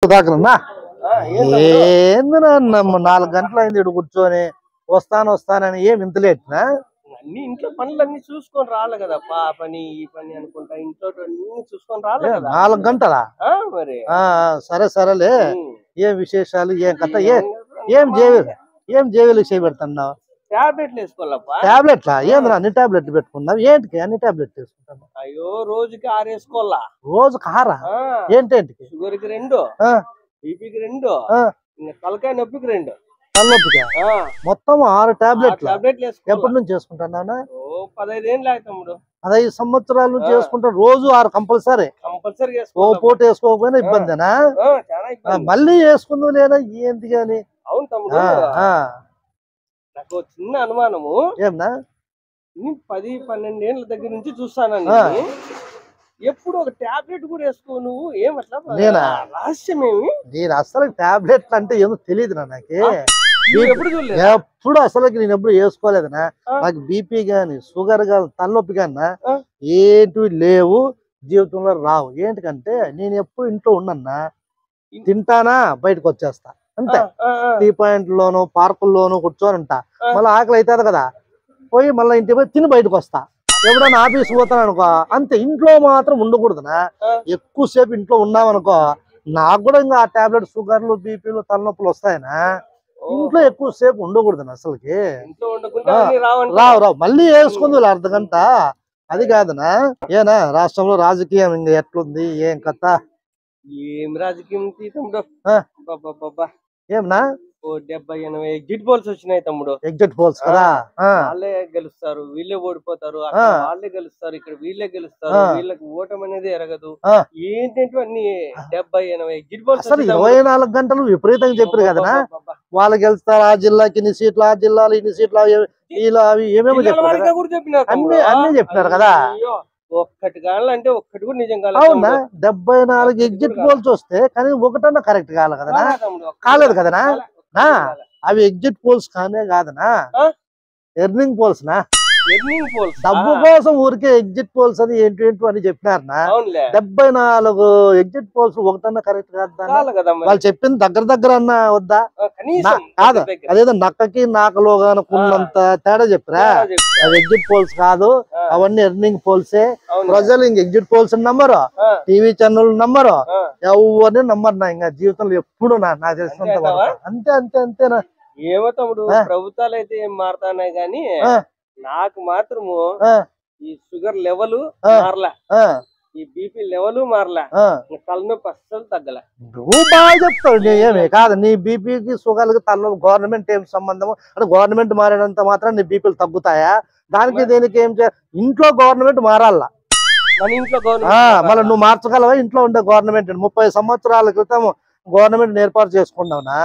సుధాకరన్నా ఏంది నమ్మ 4 గంటలు అయింది ఇడు కూర్చొని వస్తానని ఏం ఇంత లేట్నా అన్ని ఇంట్లో పనులన్నీ చూసుకొని రాలే కదా పని ఈ పని అనుకుంటా ఇంట్లో అన్ని చూసుకొని రాలే కదా 4 గంటలా మరి సరేలే ఏం విశేషాలు ఏం కథ ఏం జేవిలు చేయబెడుతున్నావు టాబ్లెట్లు వేసుకోవాలప్పా టాబ్లెట్లా ఏంద్రా అన్ని టాబ్లెట్లు పెట్టుకున్నావు ఏంటికి అన్ని టాబ్లెట్లు వేసుకుంటాను అయ్యో రోజుకి 6 వేసుకోవాలా రోజుకి 6 ఏంటేంటికి షుగర్ కి 2 బీపీకి 2 తలకాయ నొప్పికి 2 తలనొప్పిగా మొత్తం 6 టాబ్లెట్లు ఎప్పటి నుంచి చేసుకుంటున్నావునా 15 ఏళ్ళు తమ్ముడు 15 సంవత్సరాల నుంచి చేసుకుంటా రోజు 6 కంపల్సరీ ఓ పూట వేసుకోకపోయినా ఇబ్బందేనా మళ్ళీ వేసుకుందాం లేదా ఏంటి గాని అవును తమ్ముడు నాకు చిన్న అనుమానము ఏమన్నా 10-12 ఏళ్ళ దగ్గర నుంచి చూస్తానండి ఎప్పుడు ఒక టాబ్లెట్ కూడా వేసుకో నువ్వు ఏమట్లా రహస్యం ఏమి నేను అసలు టాబ్లెట్లు అంటే ఏమో తెలియదు నాకు ఎప్పుడు అసలు నేను ఎప్పుడు వేసుకోలేదనా నాకు బీపీ గాని షుగర్ గాని తలనొప్పి గానా ఏంటివి లేవు జీవితంలో రావు ఏంటికంటే నేను ఎప్పుడు ఇంట్లో ఉన్నన్నా తింటానా బయటకు వచ్చేస్తా అంతే టీ పాయింట్లోను పార్కుల్లోను కూర్చొని ఉంటా మళ్ళీ ఆకలి అవుతుంది కదా పోయి మళ్ళీ ఇంటికి పోయి తిని బయటకు వస్తా ఎప్పుడైనా ఆఫీస్ పోతాను అనుకో అంతే ఇంట్లో మాత్రం ఉండకూడదునా ఎక్కువసేపు ఇంట్లో ఉన్నామనుకో నాకు కూడా ఇంకా ఆ టాబ్లెట్ షుగర్లు బీపీలు తలనొప్పులు వస్తాయనా ఇంట్లో ఎక్కువసేపు ఉండకూడదు అసలుకి రావు మళ్ళీ వేసుకుంది అర్ధ గంట అది కాదనా ఏనా రాష్ట్రంలో రాజకీయం ఇంకా ఎట్లుంది ఏం కథ ఏం రాజకీయం ఏమన్నా 70-80 ఎగ్జిట్ పోల్స్ వచ్చినాయి తమ్ముడు ఎగ్జిట్ పోల్స్ కదా వాళ్ళే గెలుస్తారు వీళ్ళే ఓడిపోతారు వాళ్ళే గెలుస్తారు ఇక్కడ వీళ్ళే గెలుస్తారు వీళ్ళకి ఓటం అనేది ఎరగదు ఏంటంటే అన్ని 70-80 ఎగ్జిట్ పోల్స్ 24 గంటలు విపరీతంగా చెప్పారు కదా వాళ్ళు గెలుస్తారు ఆ జిల్లాకి ఇన్ని సీట్లు ఆ జిల్లాలు ఇన్ని సీట్లు వీళ్ళు అవి ఏమేమో చెప్పారు అన్ని చెప్పినారు కదా ఒక్కటి కావాలంటే ఒక్కటి కూడా నిజం కాలేదు అవునా 74 ఎగ్జిట్ పోల్స్ వస్తే కానీ ఒకటన్నా కరెక్ట్ కావాలి కదా కాలేదు కదనా అవి ఎగ్జిట్ పోల్స్ కానే కాదనా ఎర్నింగ్ పోల్స్ డబ్బు కోసం ఊరికే ఎగ్జిట్ పోల్స్ అని ఏంటి అని చెప్పినారనా 74 ఎగ్జిట్ పోల్స్ ఒకటన్నా కరెక్ట్ కాదు వాళ్ళు చెప్పింది దగ్గర అన్నా వద్దా కాదు అదేదో నక్కకి నాకలో అనుకున్నంత తేడా చెప్పరా అది ఎగ్జిట్ పోల్స్ కాదు అవన్నీ ఎర్నింగ్ పోల్సే ప్రజలు ఇంక ఎగ్జిట్ పోల్స్ నమ్మరు టీవీ ఛానల్ నమ్మరు ఎవరిని నమ్మరు నా ఇంకా జీవితంలో ఎప్పుడు నాకు తెలిసినంత వరకు అంతేనా ఏమో తమ్ముడు ప్రభుత్వాలు అయితే ఏం మారుతున్నాయి కానీ నాకు మాత్రము ఈ షుగర్ లెవెల్ మారలే ఈ బీపీ లెవెల్ మారలే తలనొప్పి అస్సలు తగ్గలే నువ్వు బాగా చెప్తావు ఏమి కాదు నీ బీపీకి షుగర్ కి తలనొప్పి గవర్నమెంట్ ఏం సంబంధము అంటే గవర్నమెంట్ మారినంత మాత్రం నీ బీపీలు తగ్గుతాయా దానికి దేనికి ఏం ఇంట్లో గవర్నమెంట్ మారాల మన ఇంట్లో మళ్ళీ నువ్వు మార్చగలవా ఇంట్లో ఉండే గవర్నమెంట్ 30 సంవత్సరాల క్రితం గవర్నమెంట్ ఏర్పాటు చేసుకున్నావునా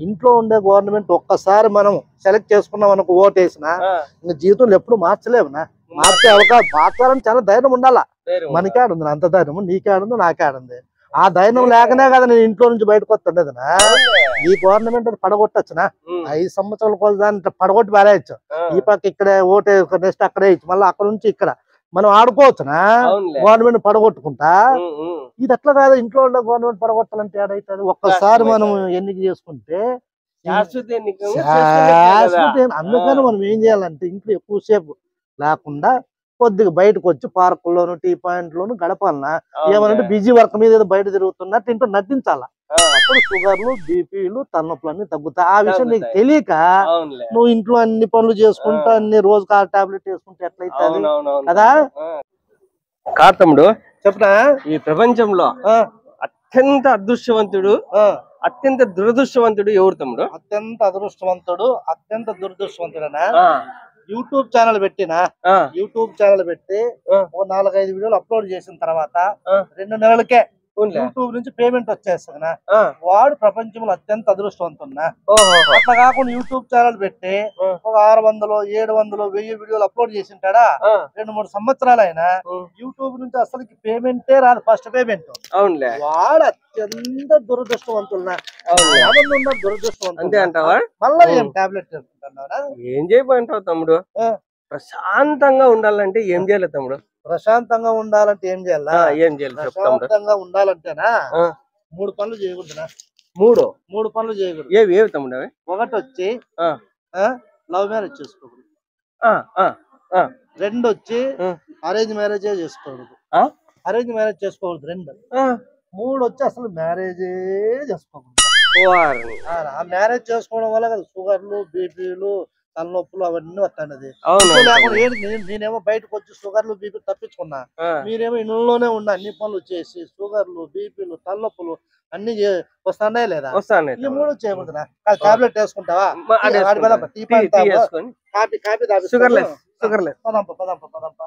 ఇంట్లో ఉండే గవర్నమెంట్ ఒక్కసారి మనం సెలెక్ట్ చేసుకున్నాం అనుకో ఓటు వేసినా ఇంకా జీవితంలో ఎప్పుడు మార్చలేవునా మార్చే అవకాశం మార్చాలని చాలా ధైర్యం ఉండాలా మనకేడుంది అంత ధైర్యం నీకేడుంది నాకేడుంది ఆ ధైర్యం లేకనే కదా నేను ఇంట్లో నుంచి బయటకు వస్తుండేదనా ఈ గవర్నమెంట్ పడగొట్టచ్చునా 5 సంవత్సరాల కోసం దాన్ని పడగొట్టి పారేయచ్చు ఈ పక్క ఇక్కడే ఓటే నెక్స్ట్ అక్కడే ఇచ్చు మళ్ళీ అక్కడ నుంచి ఇక్కడ మనం ఆడుకోవచ్చునా గవర్నమెంట్ పడగొట్టుకుంటా ఇది అట్లా కాదు ఇంట్లో ఉండే గవర్నమెంట్ పడగొట్టాలంటే ఏడైతుంది ఒక్కసారి మనం ఎన్నిక చేసుకుంటే అందుకని మనం ఏం చేయాలంటే ఇంట్లో ఎక్కువసేపు లేకుండా కొద్దిగా బయటకు వచ్చి పార్కుల్లోను టీ పాయింట్లోను గడపాలనా ఏమనంటే బిజీ వర్క్ మీద ఏదో బయట తిరుగుతున్నట్టు ఇంట్లో నటించాలా అప్పుడు షుగర్లు బీపీలు తలనొప్పులు అన్ని తగ్గుతాయి ఆ విషయం నీకు తెలియక నువ్వు ఇంట్లో అన్ని పనులు చేసుకుంటా అన్ని రోజు టాబ్లెట్ వేసుకుంటే ఎట్లయితే కదా కాతమ్ముడు చెప్పనా ఈ ప్రపంచంలో అత్యంత అదృష్టవంతుడు అత్యంత దురదృష్టవంతుడు ఎవరు తమ్ముడు అత్యంత అదృష్టవంతుడు అత్యంత దురదృష్టవంతుడనా యూట్యూబ్ ఛానల్ పెట్టినా యూట్యూబ్ ఛానల్ పెట్టి 4-5 వీడియోలు అప్లోడ్ చేసిన తర్వాత 2 నెలలకే యూట్యూబ్ నుంచి పేమెంట్ వచ్చేస్తున్నా వాడు ప్రపంచంలో అత్యంత అదృష్టవంతున్నా అట్లా కాకుండా యూట్యూబ్ ఛానల్ పెట్టి ఒక 600, 700, 1000 వీడియోలు అప్లోడ్ చేసింటాడా 2-3 సంవత్సరాలైనా యూట్యూబ్ నుంచి అసలుకి పేమెంటే రాదు ఫస్ట్ పేమెంట్ వాడు అత్యంత దురదృష్టవంతున్నా దురదృష్టవంతుడు మళ్ళీ ఏం టాబ్లెట్ ఏం చేయమంటావు తమ్ముడు ప్రశాంతంగా ఉండాలంటే ఏం చేయాలి తమ్ముడు ప్రశాంతంగా ఉండాలంటే ఏం చేయాలి ప్రశాంతంగా ఉండాలంటేనా మూడు పనులు చేయకూడదునా? మూడు మూడు పనులు చేయకూడదు. ఏవి తమ్ముడు అవి? ఒకటి వచ్చి లవ్ మ్యారేజ్ చేసుకోకూడదు. రెండు వచ్చి అరేంజ్ మ్యారేజ్ చేసుకోకూడదు. అరేంజ్ మ్యారేజ్ చేసుకోకూడదు రెండు. మూడు వచ్చి అసలు మ్యారేజే చేసుకోకూడదు. ఆ మ్యారేజ్ చేసుకోవడం వల్ల కదా షుగర్లు, బీపీలు, తలనొప్పులు అవన్నీ వస్తాయి. నేనేమో బయటకు వచ్చి షుగర్లు, బీపీలు తప్పించుకున్నా, మీరేమో ఇంట్లోనే ఉన్న అన్ని పనులు చేసి షుగర్లు, బీపీలు, తలనొప్పులు అన్ని వస్తానే లేదా? ఈ మూడు చేయకూడదునా? టాబ్లెట్ వేసుకుంటావా? కాఫీ కాఫీ తాగి షుగర్ లెస్. పదంప.